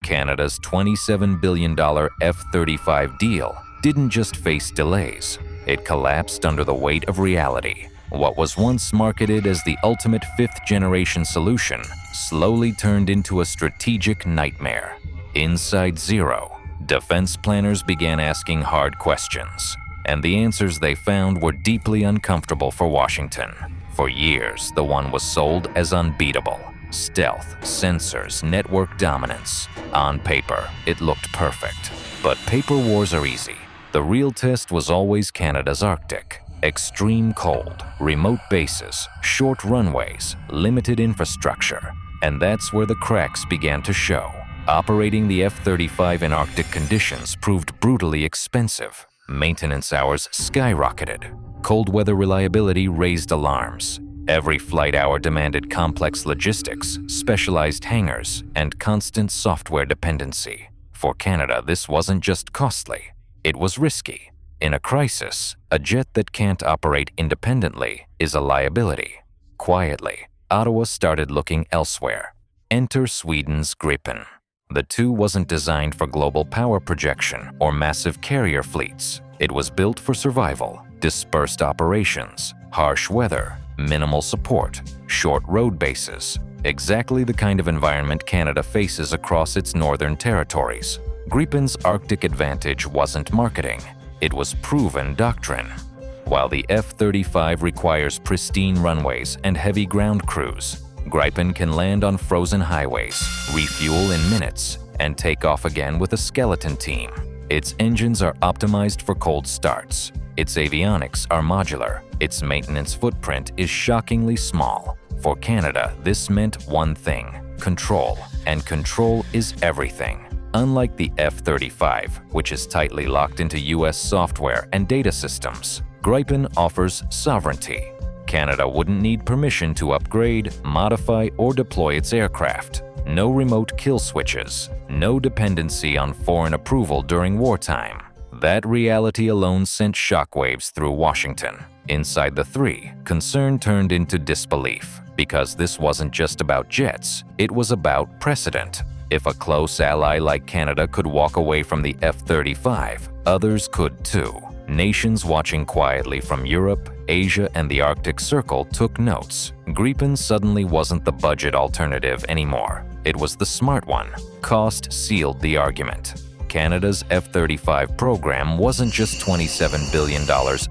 Canada's $27 billion F-35 deal didn't just face delays, it collapsed under the weight of reality. What was once marketed as the ultimate fifth-generation solution slowly turned into a strategic nightmare. Inside Zero, defense planners began asking hard questions, and the answers they found were deeply uncomfortable for Washington. For years, the one was sold as unbeatable. Stealth, sensors, network dominance. On paper, it looked perfect. But paper wars are easy. The real test was always Canada's Arctic. Extreme cold, remote bases, short runways, limited infrastructure. And that's where the cracks began to show. Operating the F-35 in Arctic conditions proved brutally expensive. Maintenance hours skyrocketed. Cold weather reliability raised alarms. Every flight hour demanded complex logistics, specialized hangars, and constant software dependency. For Canada, this wasn't just costly, it was risky. In a crisis, a jet that can't operate independently is a liability. Quietly, Ottawa started looking elsewhere. Enter Sweden's Gripen. The two wasn't designed for global power projection or massive carrier fleets. It was built for survival, dispersed operations, harsh weather, minimal support, short road bases. Exactly the kind of environment Canada faces across its northern territories. Gripen's Arctic advantage wasn't marketing, it was proven doctrine. While the F-35 requires pristine runways and heavy ground crews, Gripen can land on frozen highways, refuel in minutes, and take off again with a skeleton team. Its engines are optimized for cold starts. Its avionics are modular. Its maintenance footprint is shockingly small. For Canada, this meant one thing: control. And control is everything. Unlike the F-35, which is tightly locked into US software and data systems, Gripen offers sovereignty. Canada wouldn't need permission to upgrade, modify, or deploy its aircraft. No remote kill switches, no dependency on foreign approval during wartime. That reality alone sent shockwaves through Washington. Inside the three, concern turned into disbelief, because this wasn't just about jets, it was about precedent. If a close ally like Canada could walk away from the F-35, others could too. Nations watching quietly from Europe, Asia, and the Arctic Circle took notes. Gripen suddenly wasn't the budget alternative anymore. It was the smart one. Cost sealed the argument. Canada's F-35 program wasn't just $27 billion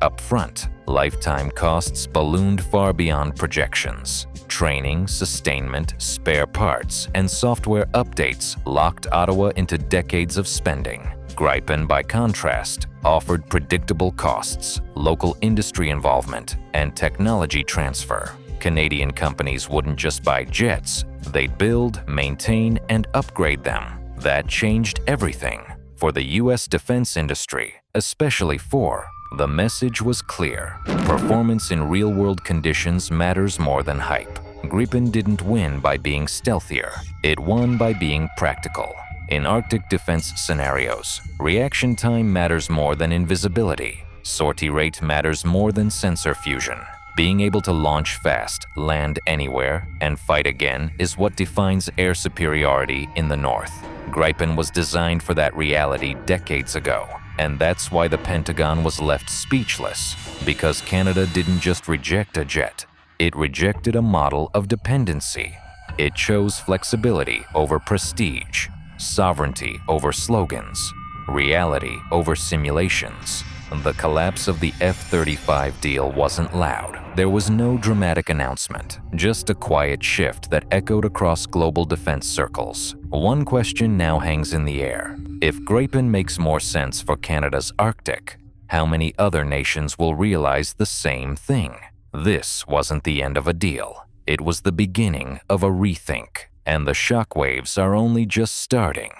up front. Lifetime costs ballooned far beyond projections. Training, sustainment, spare parts, and software updates locked Ottawa into decades of spending. Gripen, by contrast, offered predictable costs, local industry involvement, and technology transfer. Canadian companies wouldn't just buy jets, they'd build, maintain, and upgrade them. That changed everything. For the US defense industry, especially for, the message was clear. Performance in real-world conditions matters more than hype. Gripen didn't win by being stealthier. It won by being practical. In Arctic defense scenarios, reaction time matters more than invisibility. Sortie rate matters more than sensor fusion. Being able to launch fast, land anywhere, and fight again is what defines air superiority in the North. Gripen was designed for that reality decades ago, and that's why the Pentagon was left speechless. Because Canada didn't just reject a jet, it rejected a model of dependency. It chose flexibility over prestige, sovereignty over slogans, reality over simulations. The collapse of the F-35 deal wasn't loud. There was no dramatic announcement, just a quiet shift that echoed across global defense circles. One question now hangs in the air. If Gripen makes more sense for Canada's Arctic, how many other nations will realize the same thing? This wasn't the end of a deal. It was the beginning of a rethink, and the shockwaves are only just starting.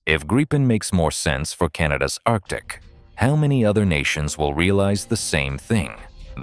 If Gripen makes more sense for Canada's Arctic, how many other nations will realize the same thing?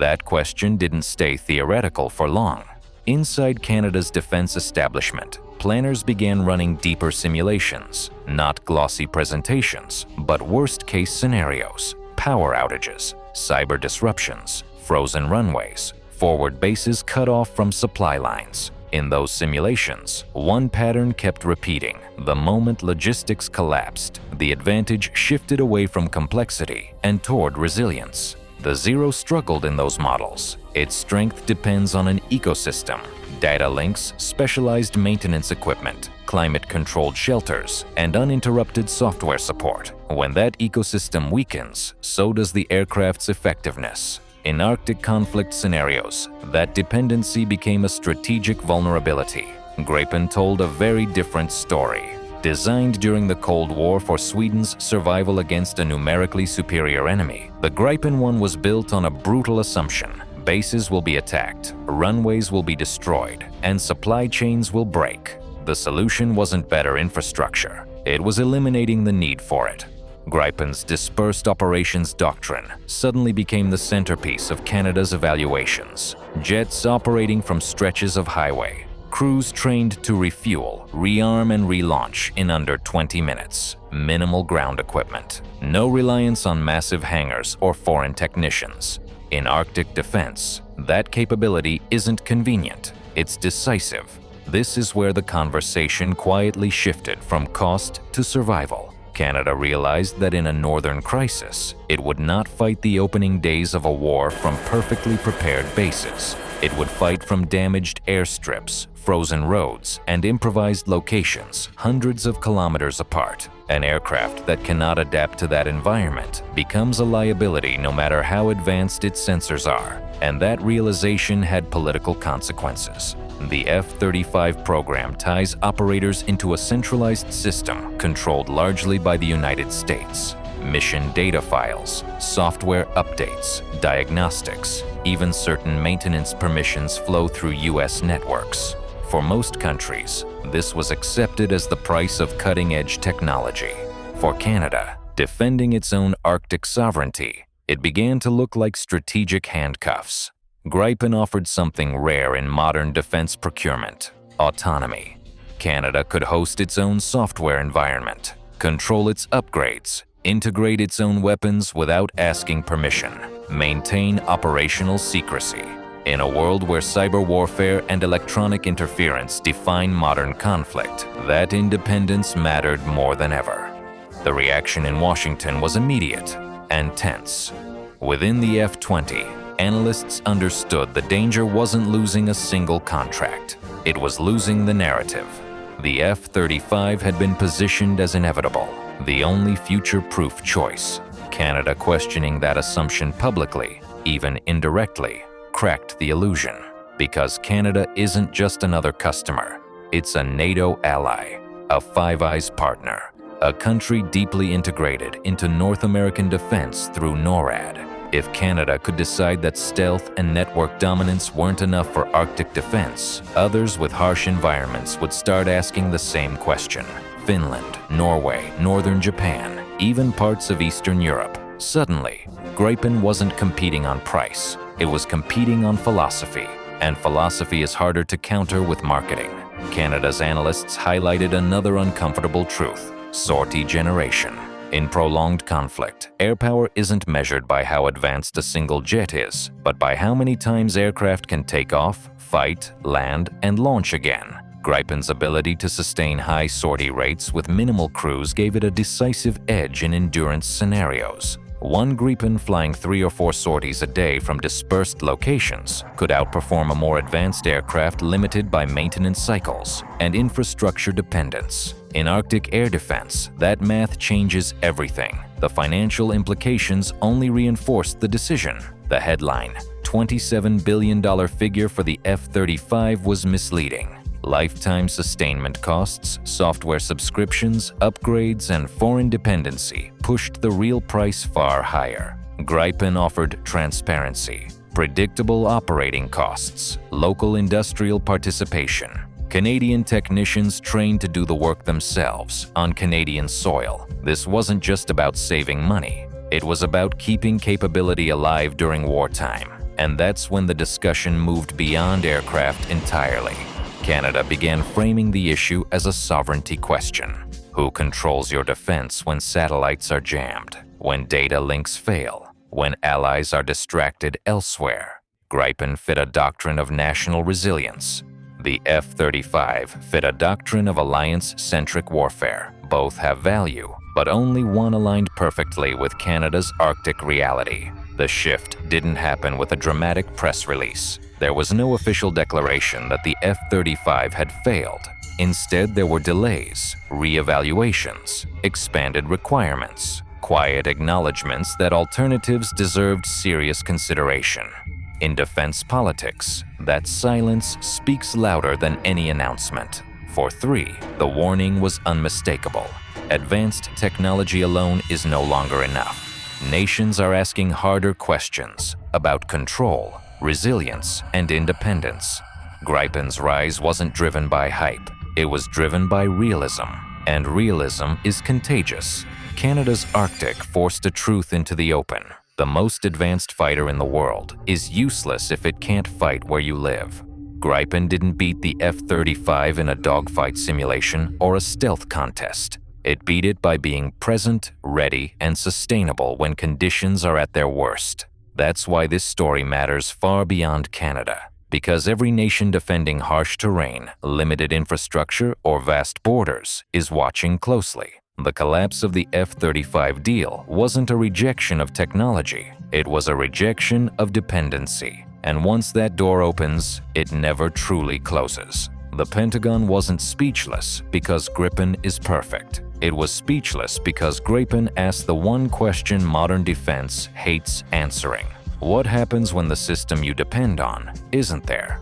That question didn't stay theoretical for long. Inside Canada's defense establishment, planners began running deeper simulations, not glossy presentations, but worst-case scenarios: power outages, cyber disruptions, frozen runways, forward bases cut off from supply lines. In those simulations, one pattern kept repeating. The moment logistics collapsed, the advantage shifted away from complexity and toward resilience. The Zero struggled in those models. Its strength depends on an ecosystem: data links, specialized maintenance equipment, climate-controlled shelters, and uninterrupted software support. When that ecosystem weakens, so does the aircraft's effectiveness. In Arctic conflict scenarios, that dependency became a strategic vulnerability. Gripen told a very different story. Designed during the Cold War for Sweden's survival against a numerically superior enemy, the Gripen 1 was built on a brutal assumption: bases will be attacked, runways will be destroyed, and supply chains will break. The solution wasn't better infrastructure. It was eliminating the need for it. Gripen's dispersed operations doctrine suddenly became the centerpiece of Canada's evaluations. Jets operating from stretches of highway, crews trained to refuel, rearm, and relaunch in under 20 minutes. Minimal ground equipment. No reliance on massive hangars or foreign technicians. In Arctic defense, that capability isn't convenient, it's decisive. This is where the conversation quietly shifted from cost to survival. Canada realized that in a northern crisis, it would not fight the opening days of a war from perfectly prepared bases. It would fight from damaged airstrips, frozen roads, and improvised locations hundreds of kilometers apart. An aircraft that cannot adapt to that environment becomes a liability no matter how advanced its sensors are, and that realization had political consequences. The F-35 program ties operators into a centralized system controlled largely by the United States. Mission data files, software updates, diagnostics, even certain maintenance permissions flow through U.S. networks. For most countries, this was accepted as the price of cutting-edge technology. For Canada, defending its own Arctic sovereignty, it began to look like strategic handcuffs. Gripen offered something rare in modern defense procurement: autonomy. Canada could host its own software environment, control its upgrades, integrate its own weapons without asking permission, maintain operational secrecy. In a world where cyber warfare and electronic interference define modern conflict, that independence mattered more than ever. The reaction in Washington was immediate and tense. Within the F-20, analysts understood the danger wasn't losing a single contract. It was losing the narrative. The F-35 had been positioned as inevitable, the only future-proof choice. Canada questioning that assumption publicly, even indirectly, cracked the illusion. Because Canada isn't just another customer, it's a NATO ally, a Five Eyes partner, a country deeply integrated into North American defense through NORAD. If Canada could decide that stealth and network dominance weren't enough for Arctic defense, others with harsh environments would start asking the same question. Finland, Norway, northern Japan, even parts of Eastern Europe. Suddenly, Gripen wasn't competing on price. It was competing on philosophy, and philosophy is harder to counter with marketing. Canada's analysts highlighted another uncomfortable truth: sortie generation. In prolonged conflict, air power isn't measured by how advanced a single jet is, but by how many times aircraft can take off, fight, land, and launch again. Gripen's ability to sustain high sortie rates with minimal crews gave it a decisive edge in endurance scenarios. One Gripen flying 3 or 4 sorties a day from dispersed locations could outperform a more advanced aircraft limited by maintenance cycles and infrastructure dependence. In Arctic air defense, that math changes everything. The financial implications only reinforced the decision. The headline, $27 billion figure for the F-35, was misleading. Lifetime sustainment costs, software subscriptions, upgrades, and foreign dependency pushed the real price far higher. Gripen offered transparency, predictable operating costs, local industrial participation, Canadian technicians trained to do the work themselves on Canadian soil. This wasn't just about saving money. It was about keeping capability alive during wartime. And that's when the discussion moved beyond aircraft entirely. Canada began framing the issue as a sovereignty question. Who controls your defense when satellites are jammed, when data links fail, when allies are distracted elsewhere? Gripen fit a doctrine of national resilience. The F-35 fit a doctrine of alliance-centric warfare. Both have value, but only one aligned perfectly with Canada's Arctic reality. The shift didn't happen with a dramatic press release. There was no official declaration that the F-35 had failed. Instead, there were delays, re-evaluations, expanded requirements, quiet acknowledgments that alternatives deserved serious consideration. In defense politics, that silence speaks louder than any announcement. For 3, the warning was unmistakable. Advanced technology alone is no longer enough. Nations are asking harder questions about control, resilience, and independence. Gripen's rise wasn't driven by hype. It was driven by realism, and realism is contagious. Canada's Arctic forced a truth into the open. The most advanced fighter in the world is useless if it can't fight where you live. Gripen didn't beat the F-35 in a dogfight simulation or a stealth contest. It beat it by being present, ready, and sustainable when conditions are at their worst. That's why this story matters far beyond Canada, because every nation defending harsh terrain, limited infrastructure, or vast borders is watching closely. The collapse of the F-35 deal wasn't a rejection of technology. It was a rejection of dependency. And once that door opens, it never truly closes. The Pentagon wasn't speechless because Gripen is perfect. It was speechless because Gripen asked the one question modern defense hates answering. What happens when the system you depend on isn't there?